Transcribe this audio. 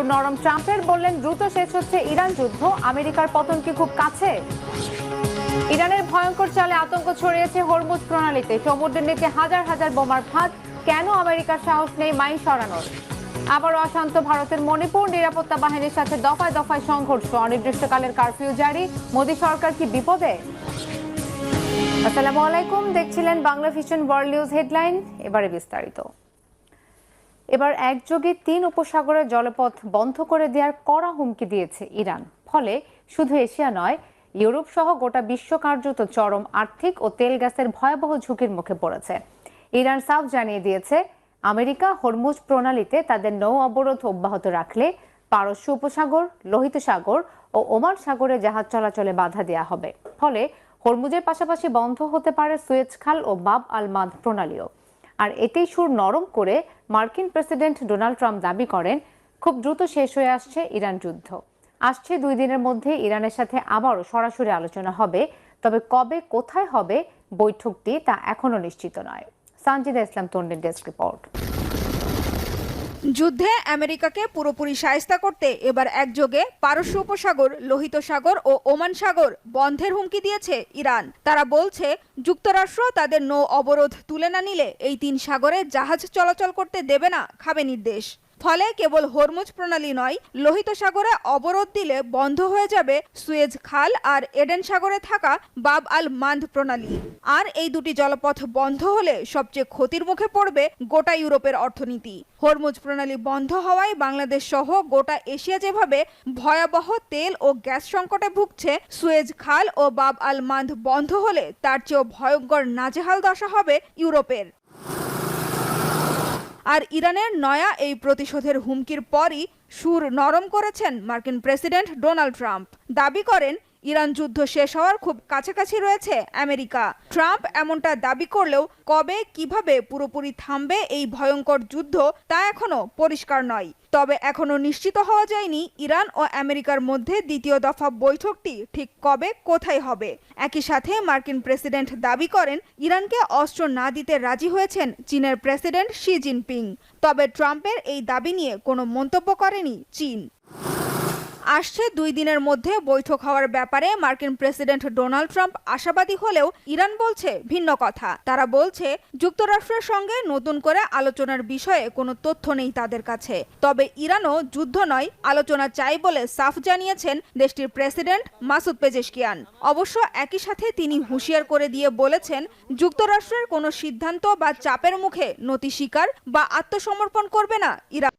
নরম ট্রাম্পের বললেন দ্রুত শেষ হচ্ছে ইরান যুদ্ধ, আমেরিকার পতন কি খুব কাছে? ইরানের ভয়ঙ্কর চালে আতঙ্ক ছড়িয়েছে হরমুজ প্রণালীতে, সমুদ্রের নিচে হাজার হাজার বোমার ফাঁদ, কেন আমেরিকার সাহস নেই মাইন সরানোর? আবার অশান্ত ভারতের মণিপুর, নিরাপত্তা বাহিনীর সাথে দফায় দফায় সংঘর্ষ, অনির্দিষ্টকালের কারফিউ জারি, মোদী সরকার কি বিপদে? আসসালামু আলাইকুম, দেখছিলেন Bangla vision world news headline. এবারে বিস্তারিত। এবার একযোগে 3 উপসাগরের জলপথ বন্ধ করে দেওয়ার কড়া হুমকি দিয়েছে ইরান। ফলে শুধু এশিয়া নয়, ইউরোপ সহ গোটা বিশ্ব কার্যত চরম আর্থিক ও তেল গ্যাসের ভয়াবহ ঝুঁকির মুখে পড়েছে। ইরান সাফ জানিয়ে দিয়েছে, আমেরিকা হরমুজ প্রণালীতে তাদের নৌ অবরোধ অব্যাহত রাখলে পারস্য উপসাগর, লোহিত সাগর ও ওমান সাগরে জাহাজ চলাচলে বাধা দেওয়া হবে। ফলে হরমুজের পাশাপাশি বন্ধ হতে পারে সুয়েজ খাল ও বাব আল মান্দ প্রণালীও। আর এতেই সুর নরম করে মার্কিন প্রেসিডেন্ট ডোনাল্ড ট্রাম্প দাবি করেন, খুব দ্রুত শেষ হয়ে আসছে ইরান যুদ্ধ। আসছে 2 দিনের মধ্যে ইরানের সাথে আবারও সরাসরি আলোচনা হবে, তবে কবে কোথায় হবে বৈঠকটি তা এখনো নিশ্চিত নয়। সানজিদা ইসলাম তন্নির ডেস্ক রিপোর্ট। যুদ্ধে আমেরিকাকে পুরোপুরি শায়েস্তা করতে এবার একযোগে পারস্য উপসাগর, লোহিত সাগর ও ওমান সাগর বন্ধের হুমকি দিয়েছে ইরান। তারা বলছে, যুক্তরাষ্ট্র তাদের নৌ অবরোধ তুলে না নিলে এই 3 সাগরে জাহাজ চলাচল করতে দেবে না খাবে নির্দেশ। ফলে কেবল হরমুজ প্রণালী নয়, লোহিত সাগরে অবরোধ দিলে বন্ধ হয়ে যাবে সুয়েজ খাল আর এডেন সাগরে থাকা বাব আল মান্দ প্রণালী। আর এই দুটি জলপথ বন্ধ হলে সবচেয়ে ক্ষতির মুখে পড়বে গোটা ইউরোপের অর্থনীতি। হরমুজ প্রণালী বন্ধ হওয়ায় বাংলাদেশ সহ গোটা এশিয়া যেভাবে ভয়াবহ তেল ও গ্যাস সংকটে ভুগছে, সুয়েজ খাল ও বাব আল মান্দ বন্ধ হলে তার চেয়েও ভয়ঙ্কর নাজেহাল দশা হবে ইউরোপের। আর ইরানের নয়া এই প্রতিশোধের হুমকির পরই সুর নরম করেছেন মার্কিন প্রেসিডেন্ট ডোনাল্ড ট্রাম্প। দাবি করেন, ইরান যুদ্ধ শেষ হওয়ার খুব কাছাকাছি রয়েছে আমেরিকা। ট্রাম্প এমনটা দাবি করলেও কবে কিভাবে পুরোপুরি থামবে এই ভয়ঙ্কর যুদ্ধ তা এখনো পরিষ্কার নয়। তবে এখনো নিশ্চিত হওয়া যায়নি ইরান ও আমেরিকার মধ্যে দ্বিতীয় দফা বৈঠকটি ঠিক কবে কোথায় হবে। একই সাথে মার্কিন প্রেসিডেন্ট দাবি করেন, ইরানকে অস্ত্র না দিতে রাজি হয়েছেন চীনের প্রেসিডেন্ট শি জিনপিং। তবে ট্রাম্পের এই দাবি নিয়ে কোনো মন্তব্য করেনি চীন। আসছে 2 দিনের মধ্যে বৈঠক হওয়ার ব্যাপারে মার্কিন প্রেসিডেন্ট ডোনাল্ড ট্রাম্প আশাবাদী হলেও ইরান বলছে ভিন্ন কথা। তারা বলছে, যুক্তরাষ্ট্রের সঙ্গে নতুন করে আলোচনার বিষয়ে কোনো তথ্য নেই তাদের কাছে। তবে ইরানও যুদ্ধ নয়, আলোচনা চাই বলে সাফ জানিয়েছেন দেশটির প্রেসিডেন্ট মাসুদ পেজেশকিয়ান। অবশ্য একই সাথে তিনি হুঁশিয়ার করে দিয়ে বলেছেন, যুক্তরাষ্ট্রের কোনো সিদ্ধান্ত বা চাপের মুখে নতি স্বীকার বা আত্মসমর্পণ করবে না ইরান।